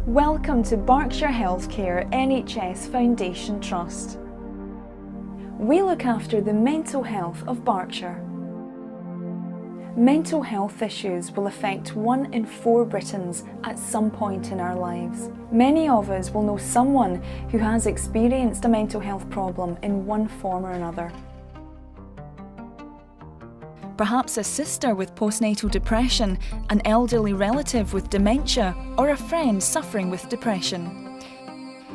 Welcome to Berkshire Healthcare NHS Foundation Trust. We look after the mental health of Berkshire. Mental health issues will affect 1 in 4 Britons at some point in our lives. Many of us will know someone who has experienced a mental health problem in one form or another. Perhaps a sister with postnatal depression, an elderly relative with dementia, or a friend suffering with depression.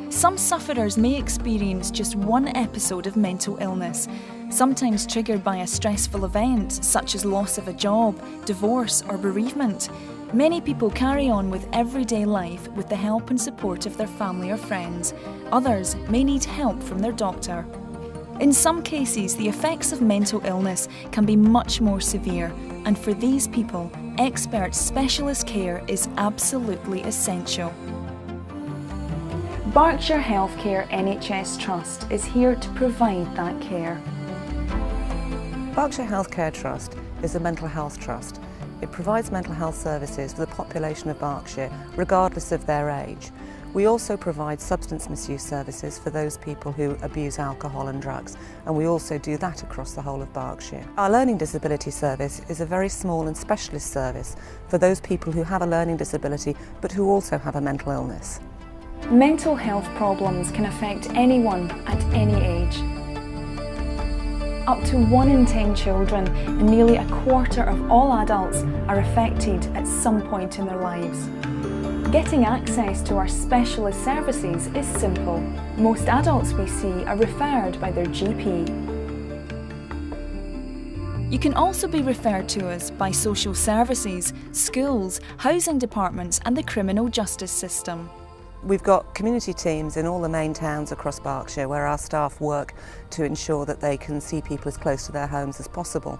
Some sufferers may experience just one episode of mental illness, sometimes triggered by a stressful event such as loss of a job, divorce, or bereavement. Many people carry on with everyday life with the help and support of their family or friends. Others may need help from their doctor. In some cases, the effects of mental illness can be much more severe, and for these people, expert specialist care is absolutely essential. Berkshire Healthcare NHS Trust is here to provide that care. Berkshire Healthcare Trust is a mental health trust. It provides mental health services for the population of Berkshire, regardless of their age. We also provide substance misuse services for those people who abuse alcohol and drugs, and we also do that across the whole of Berkshire. Our learning disability service is a very small and specialist service for those people who have a learning disability but who also have a mental illness. Mental health problems can affect anyone at any age. Up to 1 in 10 children and nearly a quarter of all adults are affected at some point in their lives. Getting access to our specialist services is simple. Most adults we see are referred by their GP. You can also be referred to us by social services, schools, housing departments and the criminal justice system. We've got community teams in all the main towns across Berkshire where our staff work to ensure that they can see people as close to their homes as possible.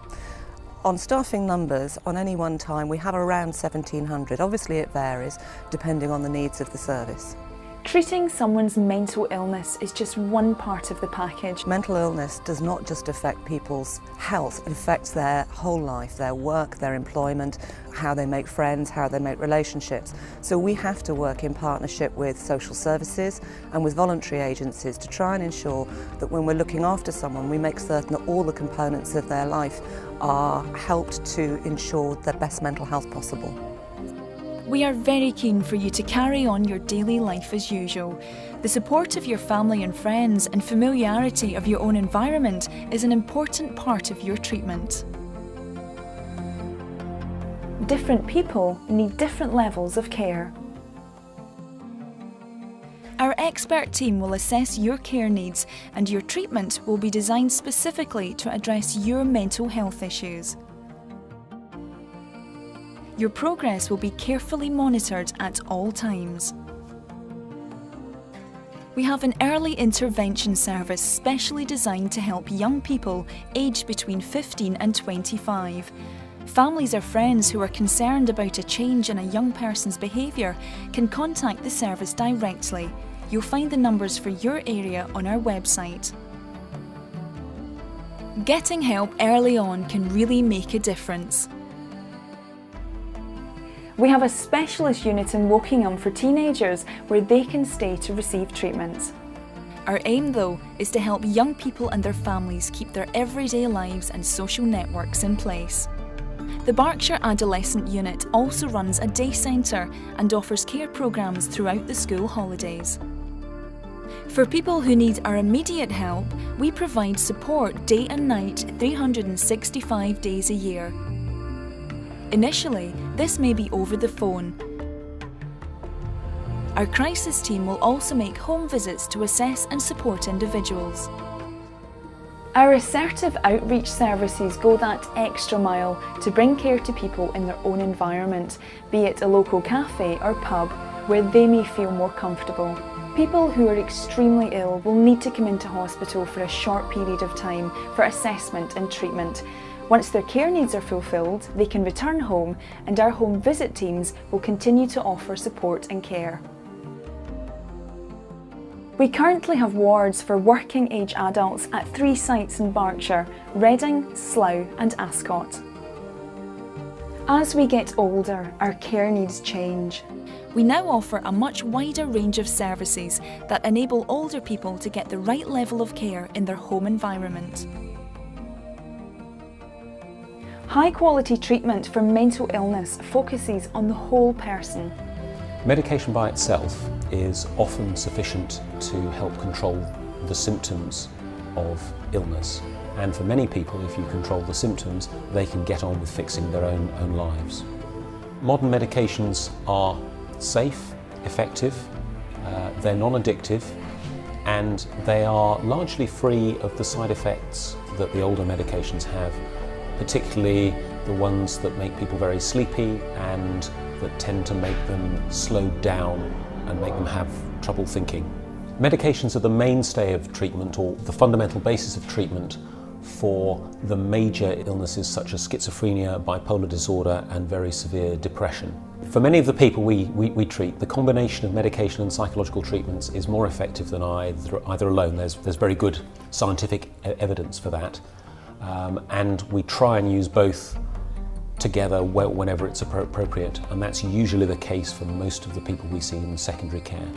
On staffing numbers, on any one time we have around 1,700. Obviously it varies depending on the needs of the service. Treating someone's mental illness is just one part of the package. Mental illness does not just affect people's health, it affects their whole life, their work, their employment, how they make friends, how they make relationships. So we have to work in partnership with social services and with voluntary agencies to try and ensure that when we're looking after someone, we make certain that all the components of their life are helped to ensure their best mental health possible. We are very keen for you to carry on your daily life as usual. The support of your family and friends and familiarity of your own environment is an important part of your treatment. Different people need different levels of care. Our expert team will assess your care needs and your treatment will be designed specifically to address your mental health issues. Your progress will be carefully monitored at all times. We have an early intervention service specially designed to help young people aged between 15 and 25. Families or friends who are concerned about a change in a young person's behaviour can contact the service directly. You'll find the numbers for your area on our website. Getting help early on can really make a difference. We have a specialist unit in Wokingham for teenagers where they can stay to receive treatment. Our aim, though, is to help young people and their families keep their everyday lives and social networks in place. The Berkshire Adolescent Unit also runs a day centre and offers care programmes throughout the school holidays. For people who need our immediate help, we provide support day and night 365 days a year. Initially, this may be over the phone. Our crisis team will also make home visits to assess and support individuals. Our assertive outreach services go that extra mile to bring care to people in their own environment, be it a local cafe or pub, where they may feel more comfortable. People who are extremely ill will need to come into hospital for a short period of time for assessment and treatment. Once their care needs are fulfilled, they can return home and our home visit teams will continue to offer support and care. We currently have wards for working age adults at 3 sites in Berkshire: Reading, Slough and Ascot. As we get older, our care needs change. We now offer a much wider range of services that enable older people to get the right level of care in their home environment. High-quality treatment for mental illness focuses on the whole person. Medication by itself is often sufficient to help control the symptoms of illness. And for many people, if you control the symptoms, they can get on with fixing their own lives. Modern medications are safe, effective, they're non-addictive, and they are largely free of the side effects that the older medications have, particularly the ones that make people very sleepy and that tend to make them slow down and make them have trouble thinking. Medications are the mainstay of treatment, or the fundamental basis of treatment for the major illnesses such as schizophrenia, bipolar disorder and very severe depression. For many of the people we treat, the combination of medication and psychological treatments is more effective than either alone. There's very good scientific evidence for that. And we try and use both together whenever it's appropriate, and that's usually the case for most of the people we see in secondary care.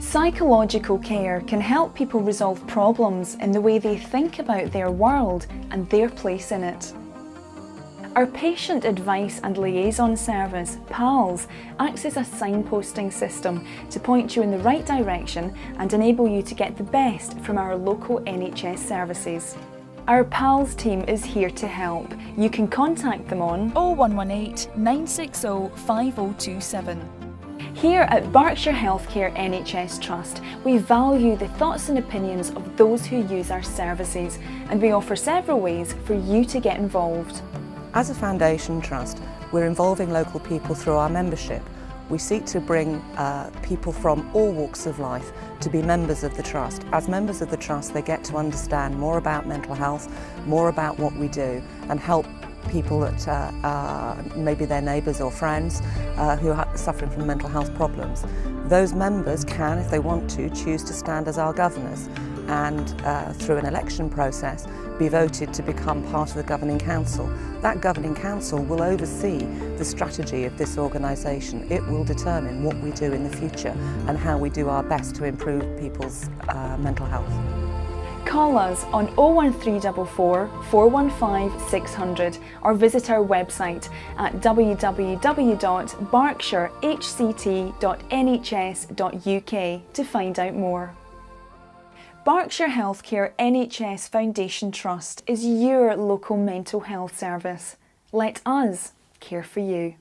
Psychological care can help people resolve problems in the way they think about their world and their place in it. Our Patient Advice and Liaison Service, PALS, acts as a signposting system to point you in the right direction and enable you to get the best from our local NHS services. Our PALS team is here to help. You can contact them on 0118 960 5027. Here at Berkshire Healthcare NHS Trust, we value the thoughts and opinions of those who use our services, and we offer several ways for you to get involved. As a foundation trust, we're involving local people through our membership. We seek to bring people from all walks of life to be members of the Trust. As members of the Trust, they get to understand more about mental health, more about what we do, and help people that are maybe their neighbours or friends who are suffering from mental health problems. Those members can, if they want to, choose to stand as our governors and through an election process be voted to become part of the governing council. That governing council will oversee the strategy of this organisation. It will determine what we do in the future and how we do our best to improve people's mental health. Call us on 01344 415 600 or visit our website at www.berkshirehct.nhs.uk to find out more. Berkshire Healthcare NHS Foundation Trust is your local mental health service. Let us care for you.